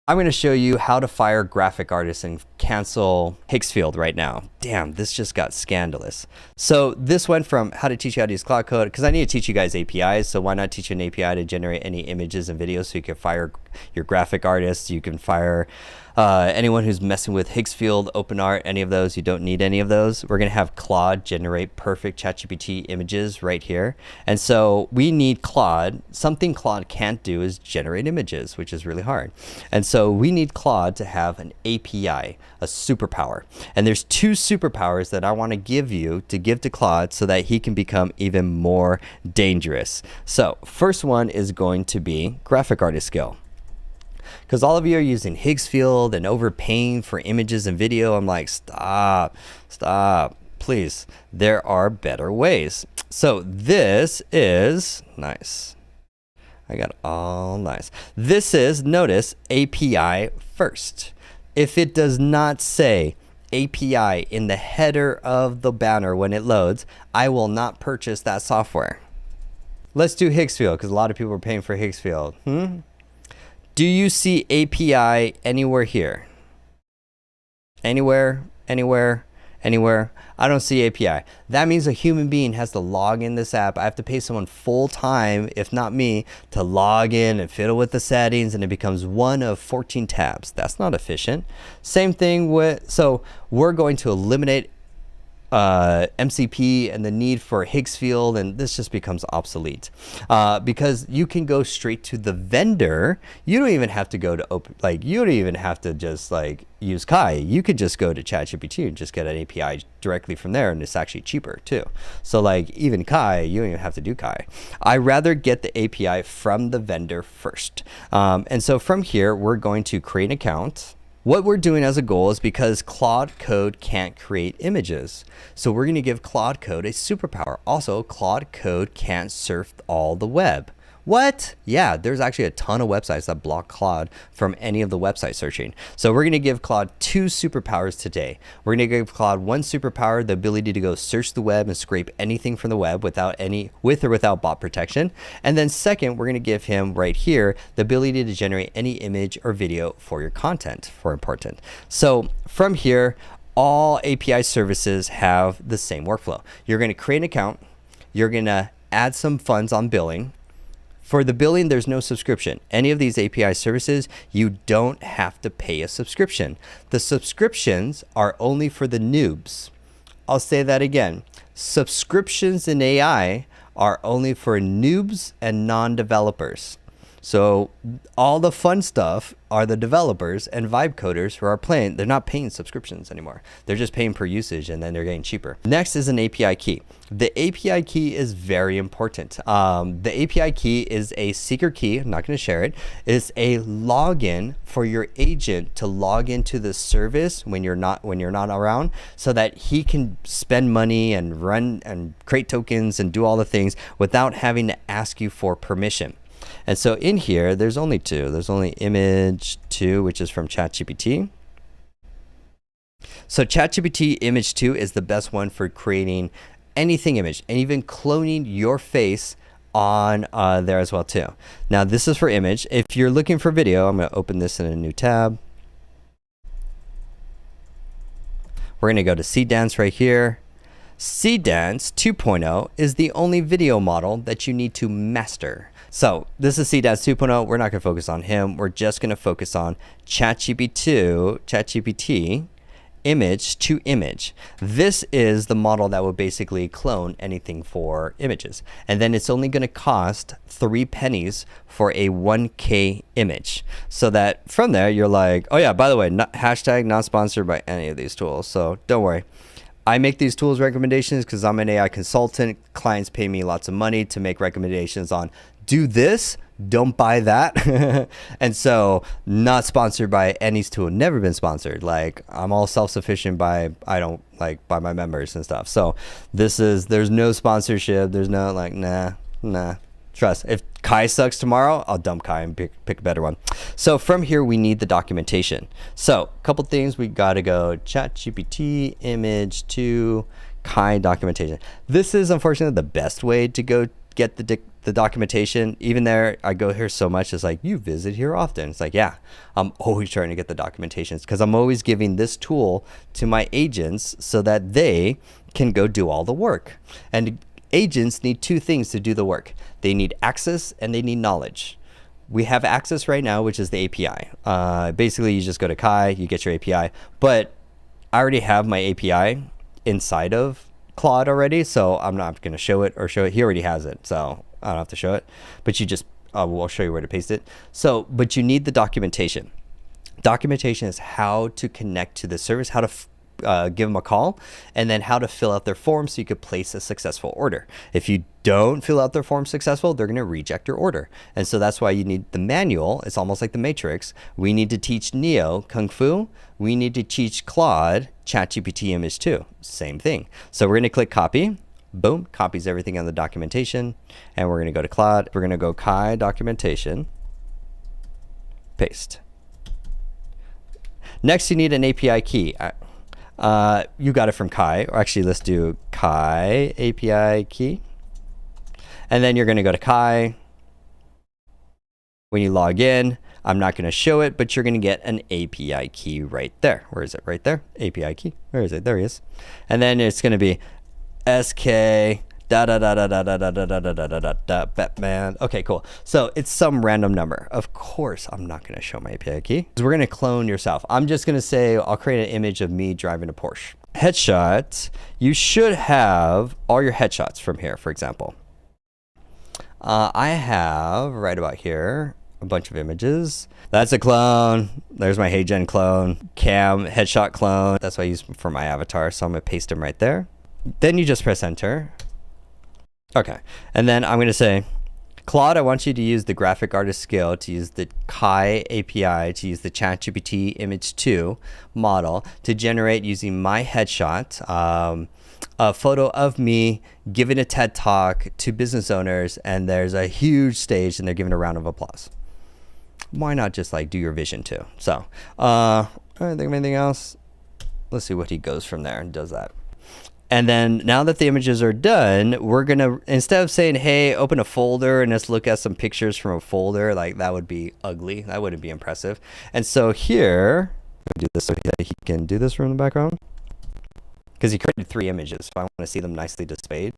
I'm going to show you how to fire graphic artists and cancel Higgsfield right now. Damn, this just got scandalous. So this went from how to teach you how to use Claude Code, because I need to teach you guys APIs. So why not teach you an API to generate any images and videos so you can fire your graphic artists. You can fire anyone who's messing with Higgsfield, OpenArt, any of those. You don't need any of those. We're going to have Claude generate perfect ChatGPT images right here. And so we need Claude. Something Claude can't do is generate images, which is really hard. And so we need Claude to have an API, a superpower. And there's two superpowers that I want to give you to give to Claude so that he can become even more dangerous. So first one is going to be graphic artist skill. Because all of you are using Higgsfield and overpaying for images and video. I'm like, stop, please. There are better ways. So this is nice. I got all nice. This is, notice, API first. If it does not say API in the header of the banner when it loads, I will not purchase that software. Let's do Higgsfield, because a lot of people are paying for Higgsfield. Do you see API anywhere here? Anywhere? I don't see API. That means a human being has to log in this app. I have to pay someone full time, if not me, to log in and fiddle with the settings, and it becomes one of 14 tabs. That's not efficient. Same thing with, so we're going to eliminate MCP and the need for Higgsfield, and this just becomes obsolete because you can go straight to the vendor. You don't even have to go to you don't even have to just use Kai. You could just go to ChatGPT and just get an API directly from there, and it's actually cheaper too. So even Kai, you don't even have to do Kai. I rather get the API from the vendor first. And so from here, we're going to create an account. What we're doing as a goal is because Claude Code can't create images. So we're going to give Claude Code a superpower. Also, Claude Code can't surf all the web. What? Yeah, there's actually a ton of websites that block Claude from any of the website searching. So we're going to give Claude two superpowers today. We're going to give Claude one superpower, the ability to go search the web and scrape anything from the web with or without bot protection. And then second, we're going to give him right here the ability to generate any image or video for your content, for important. So from here, all API services have the same workflow. You're going to create an account. You're going to add some funds on billing. For the billing, there's no subscription. Any of these API services, you don't have to pay a subscription. The subscriptions are only for the noobs. I'll say that again. Subscriptions in AI are only for noobs and non-developers. So all the fun stuff are the developers and vibe coders who are playing. They're not paying subscriptions anymore. They're just paying per usage, and then they're getting cheaper. Next is an API key. The API key is very important. The API key is a secret key. I'm not going to share it. It's a login for your agent to log into the service when you're not around, so that he can spend money and run and create tokens and do all the things without having to ask you for permission. And so in here, there's only two. There's only image 2, which is from ChatGPT. So ChatGPT image 2 is the best one for creating anything image, and even cloning your face on there as well too. Now this is for image. If you're looking for video, I'm going to open this in a new tab. We're going to go to Seedance right here. Seedance 2.0 is the only video model that you need to master. So this is Seedance 2.0. We're not going to focus on him. We're just going to focus on ChatGPT image to image. This is the model that will basically clone anything for images. And then it's only going to cost 3 pennies for a 1K image. So that from there, you're like, oh yeah, by the way, hashtag not sponsored by any of these tools. So don't worry. I make these tools recommendations because I'm an AI consultant. Clients pay me lots of money to make recommendations on do this, don't buy that. And so not sponsored by any tool, never been sponsored. I'm all self-sufficient I don't by my members and stuff. So there's no sponsorship. There's no nah. Trust. If Kai sucks tomorrow, I'll dump Kai and pick a better one. So from here, we need the documentation. So a couple things, we got to go ChatGPT image to Kai documentation. This is unfortunately the best way to go get the the documentation, even there, I go here so much. It's like, you visit here often. It's like, yeah, I'm always trying to get the documentations because I'm always giving this tool to my agents so that they can go do all the work. And agents need two things to do the work. They need access and they need knowledge. We have access right now, which is the API. Basically, you just go to Kai, you get your API. But I already have my API inside of Claude already, so I'm not going to show it. He already has it, so I don't have to show it. But you just, we'll show you where to paste it. So, but you need the documentation. Documentation is how to connect to the service, how to give them a call, and then how to fill out their form so you could place a successful order. If you don't fill out their form successful, they're going to reject your order. And so that's why you need the manual. It's almost like the Matrix. We need to teach Neo Kung Fu. We need to teach Claude ChatGPT Image 2. Same thing. So we're going to click copy. Boom, copies everything on the documentation. And we're going to go to Claude. We're going to go Kai documentation. Paste. Next, you need an API key. You got it from Kai, or actually let's do Kai API key. And then you're going to go to Kai. When you log in, I'm not going to show it, but you're going to get an API key right there. Where is it? Right there. API key. Where is it? There he is. And then it's going to be SK da da da da da da da da da da da da da Batman. Okay, cool. So it's some random number. Of course, I'm not going to show my API key. We're going to clone yourself. I'm just going to say I'll create an image of me driving a Porsche. Headshot. You should have all your headshots from here, for example. I have right about here a bunch of images. That's a clone. There's my HeyGen clone. Cam headshot clone. That's what I use for my avatar. So I'm going to paste them right there. Then you just press enter. Okay, and then I'm going to say, Claude, I want you to use the graphic artist skill, to use the Kai API, to use the ChatGPT Image 2 model to generate using my headshot, a photo of me giving a TED Talk to business owners, and there's a huge stage and they're giving a round of applause. Why not just like do your vision too? So, I think of anything else. Let's see what he goes from there and does that. And then now that the images are done, we're going to, instead of saying, hey, open a folder and let's look at some pictures from a folder, like that would be ugly. That wouldn't be impressive. And so here, we do this so that he can do this from the background. Because he created 3 images, so I want to see them nicely displayed.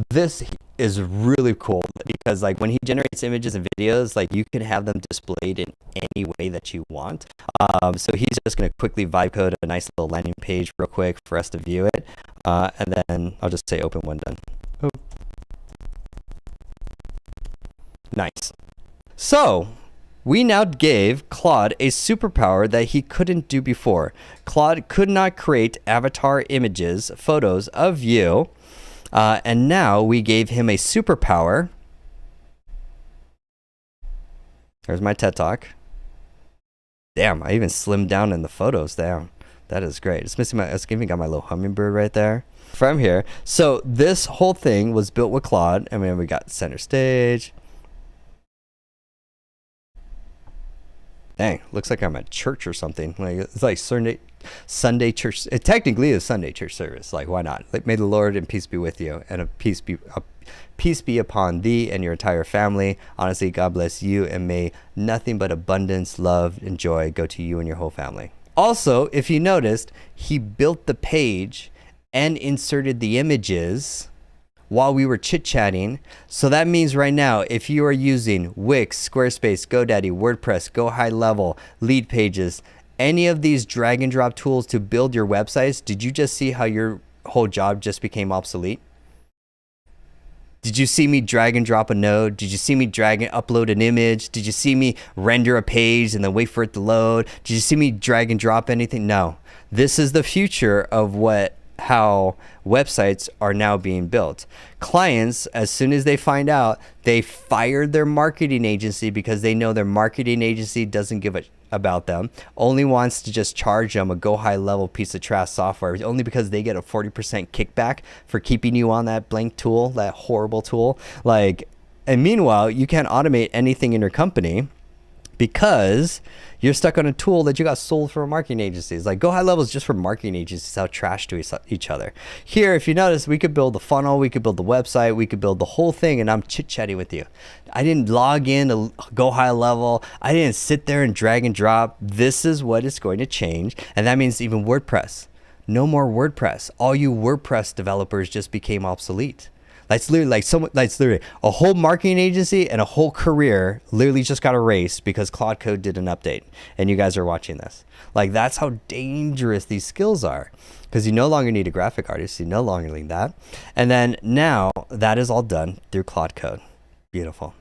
This is really cool because like when he generates images and videos, like you can have them displayed in any way that you want. So he's just going to quickly vibe code a nice little landing page real quick for us to view it. And then I'll just say open when done. Oh. Nice. So we now gave Claude a superpower that he couldn't do before. Claude could not create avatar images, photos of you, and now we gave him a superpower. There's my TED Talk. Damn, I even slimmed down in the photos. Damn, that is great. It's missing it's even got my little hummingbird right there. From here, so this whole thing was built with Claude. I mean, we got center stage. Dang, looks like I'm at church or something. Like it's like Sunday church. It technically is Sunday church service. Like why not? Like may the Lord and peace be with you, and peace be upon thee and your entire family. Honestly, God bless you, and may nothing but abundance, love, and joy go to you and your whole family. Also, if you noticed, he built the page and inserted the images while we were chit-chatting. So that means right now, if you are using Wix, Squarespace, GoDaddy, WordPress, Go High Level, Lead Pages, any of these drag and drop tools to build your websites, did you just see how your whole job just became obsolete? Did you see me drag and drop a node? Did you see me drag and upload an image? Did you see me render a page and then wait for it to load? Did you see me drag and drop anything? No. This is the future of how websites are now being built. Clients, as soon as they find out, they fired their marketing agency because they know their marketing agency doesn't give a about them, only wants to just charge them a Go High Level piece of trash software, only because they get a 40% kickback for keeping you on that blank tool, that horrible tool. Like, and meanwhile, you can't automate anything in your company because you're stuck on a tool that you got sold from marketing agencies. Like Go High Level is just for marketing agencies how trash to each other. Here, if you notice, we could build the funnel, we could build the website, we could build the whole thing, and I'm chit-chatting with you. I didn't log in to Go High Level. I didn't sit there and drag and drop. This is what is going to change, and that means even WordPress. No more WordPress. All you WordPress developers just became obsolete. That's literally a whole marketing agency and a whole career literally just got erased because Claude Code did an update and you guys are watching this. Like, that's how dangerous these skills are, because you no longer need a graphic artist. You no longer need that. And then now that is all done through Claude Code. Beautiful.